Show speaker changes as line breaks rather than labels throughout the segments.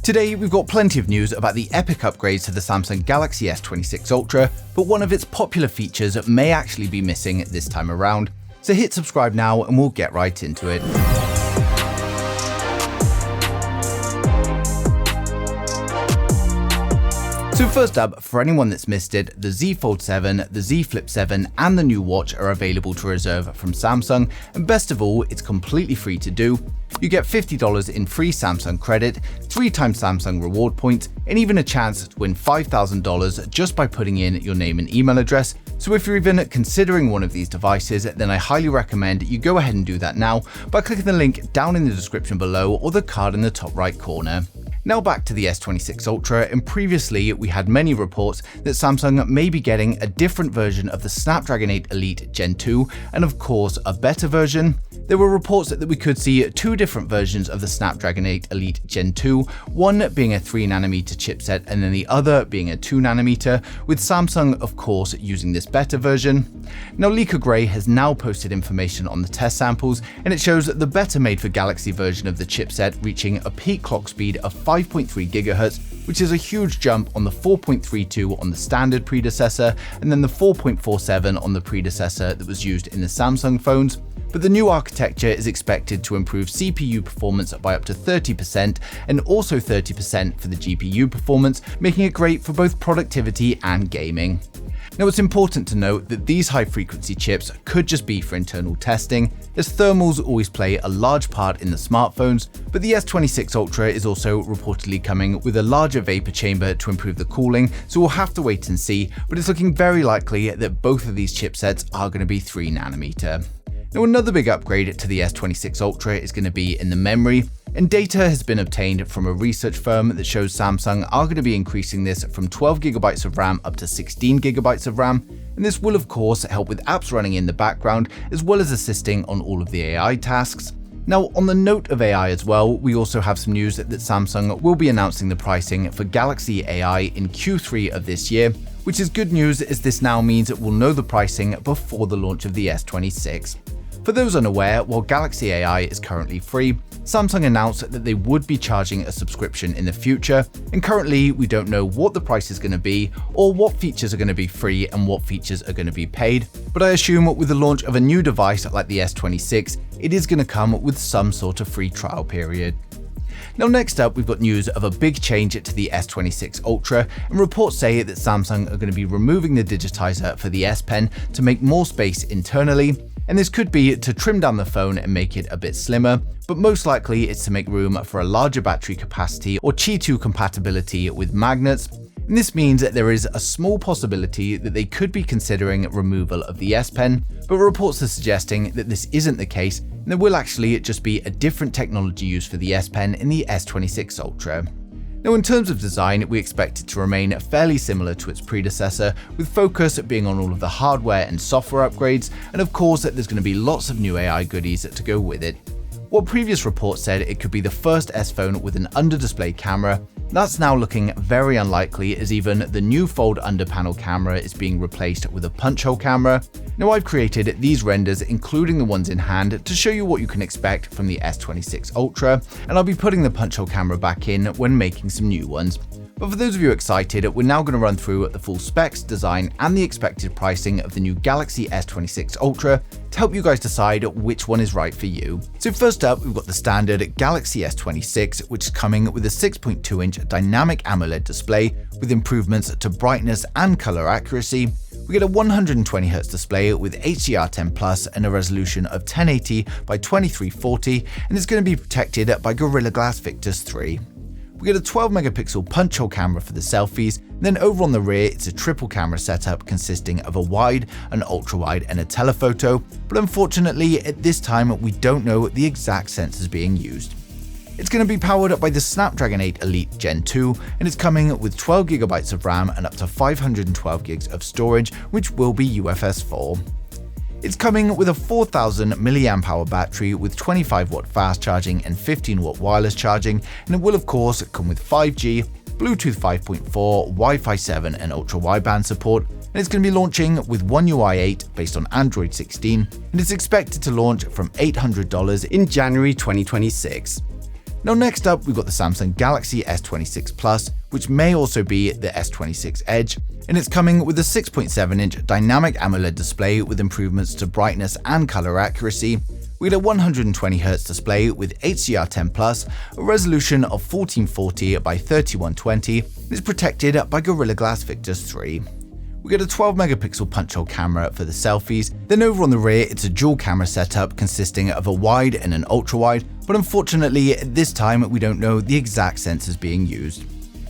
Today, we've got plenty of news about the epic upgrades to the Samsung Galaxy S26 Ultra, but one of its popular features may actually be missing this time around. So hit subscribe now and we'll get right into it. So first up, for anyone that's missed it, the Z Fold 7, the Z Flip 7 and the new watch are available to reserve from Samsung, and best of all, it's completely free to do. You get $50 in free Samsung credit, 3 times Samsung reward points, and even a chance to win $5,000 just by putting in your name and email address. So if you're even considering one of these devices, then I highly recommend you go ahead and do that now by clicking the link down in the description below or the card in the top right corner. Now back to the S26 Ultra, and previously we had many reports that Samsung may be getting a different version of the Snapdragon 8 Elite Gen 2, and of course a better version. There were reports that we could see 2 different versions of the Snapdragon 8 Elite Gen 2, one being a 3nm chipset and then the other being a 2nm, with Samsung of course using this better version. Now Leaker Grey has now posted information on the test samples, and it shows the better made for Galaxy version of the chipset reaching a peak clock speed of 5.3 GHz, which is a huge jump on the 4.32 on the standard predecessor and then the 4.47 on the predecessor that was used in the Samsung phones. But the new architecture is expected to improve CPU performance by up to 30% and also 30% for the GPU performance, making it great for both productivity and gaming. Now it's important to note that these high-frequency chips could just be for internal testing, as thermals always play a large part in the smartphones, but the S26 Ultra is also reportedly coming with a larger vapor chamber to improve the cooling, so we'll have to wait and see, but it's looking very likely that both of these chipsets are going to be 3nm. Now another big upgrade to the S26 Ultra is going to be in the memory, and data has been obtained from a research firm that shows Samsung are going to be increasing this from 12GB of RAM up to 16GB of RAM, and this will of course help with apps running in the background as well as assisting on all of the AI tasks. Now on the note of AI as well, we also have some news that Samsung will be announcing the pricing for Galaxy AI in Q3 of this year, which is good news as this now means that we'll know the pricing before the launch of the S26. For those unaware, while Galaxy AI is currently free, Samsung announced that they would be charging a subscription in the future, and currently we don't know what the price is going to be or what features are going to be free and what features are going to be paid, but I assume with the launch of a new device like the S26, it is going to come with some sort of free trial period. Now next up, we've got news of a big change to the S26 Ultra, and reports say that Samsung are going to be removing the digitizer for the S Pen to make more space internally, and this could be to trim down the phone and make it a bit slimmer, but most likely it's to make room for a larger battery capacity or Qi 2 compatibility with magnets. And this means that there is a small possibility that they could be considering removal of the S Pen, but reports are suggesting that this isn't the case, and there will actually just be a different technology used for the S Pen in the S26 Ultra. Now in terms of design, we expect it to remain fairly similar to its predecessor, with focus being on all of the hardware and software upgrades, and of course there's going to be lots of new AI goodies to go with it. What previous reports said it could be the first S phone with an under-display camera, that's now looking very unlikely, as even the new Fold under-panel camera is being replaced with a punch-hole camera. Now I've created these renders, including the ones in hand, to show you what you can expect from the S26 Ultra, and I'll be putting the punch-hole camera back in when making some new ones. But for those of you excited, we're now going to run through the full specs, design, and the expected pricing of the new Galaxy S26 Ultra to help you guys decide which one is right for you. So first up, we've got the standard Galaxy S26, which is coming with a 6.2-inch dynamic AMOLED display with improvements to brightness and color accuracy. We get a 120Hz display with HDR10+ and a resolution of 1080 by 2340, and it's going to be protected by Gorilla Glass Victus 3. We get a 12-megapixel punch-hole camera for the selfies, and then over on the rear it's a triple camera setup consisting of a wide, an ultra-wide and a telephoto, but unfortunately at this time we don't know the exact sensors being used. It's going to be powered by the Snapdragon 8 Elite Gen 2, and it's coming with 12GB of RAM and up to 512GB of storage, which will be UFS 4. It's coming with a 4000 mAh battery with 25W fast charging and 15W wireless charging, and it will of course come with 5G, Bluetooth 5.4, Wi-Fi 7 and ultra-wideband support, and it's going to be launching with One UI 8 based on Android 16, and it's expected to launch from $800 in January 2026. Now next up, we've got the Samsung Galaxy S26 Plus, which may also be the S26 Edge, and it's coming with a 6.7-inch dynamic AMOLED display with improvements to brightness and color accuracy. We get a 120Hz display with HDR10+, a resolution of 1440 by 3120, and is protected by Gorilla Glass Victus 3. We get a 12-megapixel punch-hole camera for the selfies. Then over on the rear, it's a dual camera setup consisting of a wide and an ultra-wide, but unfortunately at this time we don't know the exact sensors being used.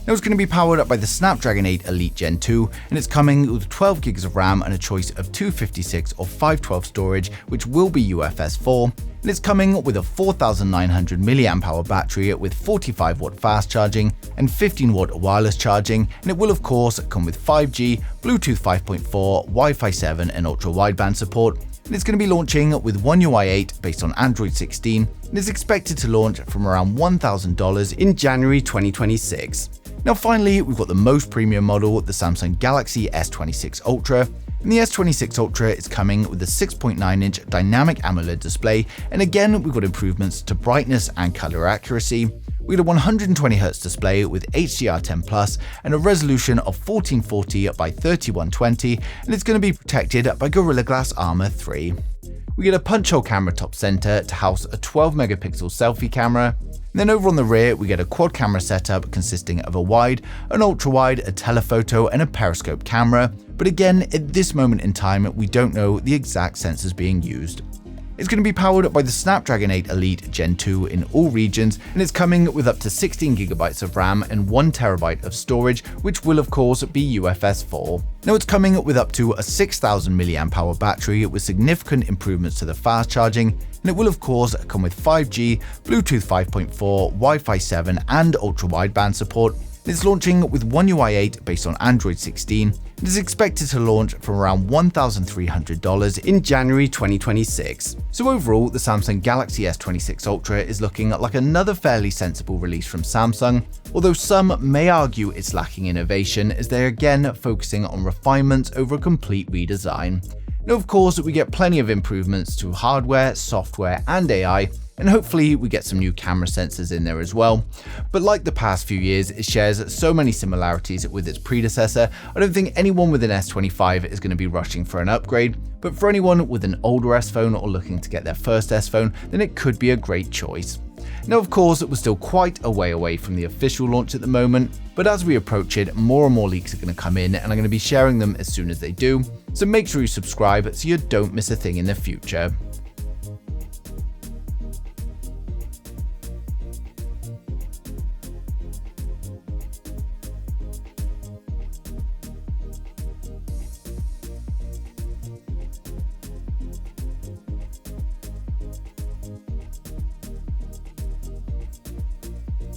Now it's going to be powered up by the Snapdragon 8 Elite Gen 2, and it's coming with 12 GB of RAM and a choice of 256 or 512 storage, which will be UFS 4. And it's coming with a 4,900 mAh battery with 45-watt fast charging and 15-watt wireless charging, and it will of course come with 5G, Bluetooth 5.4, Wi-Fi 7 and ultra-wideband support. And it's going to be launching with One UI 8 based on Android 16 and is expected to launch from around $1,000 in January 2026. Now finally, we've got the most premium model, the Samsung Galaxy S26 Ultra. And the S26 Ultra is coming with a 6.9-inch dynamic AMOLED display, and again we've got improvements to brightness and color accuracy. We get a 120Hz display with HDR10+, and a resolution of 1440 by 3120, and it's going to be protected by Gorilla Glass Armor 3. We get a punch-hole camera top center to house a 12-megapixel selfie camera. And then over on the rear, we get a quad camera setup consisting of a wide, an ultra-wide, a telephoto, and a periscope camera. But again, at this moment in time, we don't know the exact sensors being used. It's going to be powered by the Snapdragon 8 Elite Gen 2 in all regions, and it's coming with up to 16GB of RAM and 1TB of storage, which will of course be UFS 4. Now it's coming with up to a 6,000 mAh battery with significant improvements to the fast charging, and it will of course come with 5G, Bluetooth 5.4, Wi-Fi 7 and ultra-wideband support. It's launching with One UI 8 based on Android 16 and is expected to launch from around $1,300 in January 2026. So overall, the Samsung Galaxy S26 Ultra is looking like another fairly sensible release from Samsung, although some may argue it's lacking innovation as they're again focusing on refinements over a complete redesign. Now of course, we get plenty of improvements to hardware, software and AI, and hopefully we get some new camera sensors in there as well. But like the past few years, it shares so many similarities with its predecessor, I don't think anyone with an S25 is going to be rushing for an upgrade, but for anyone with an older S phone or looking to get their first S phone, then it could be a great choice. Now of course, we're still quite a way away from the official launch at the moment, but as we approach it, more and more leaks are going to come in and I'm going to be sharing them as soon as they do, so make sure you subscribe so you don't miss a thing in the future.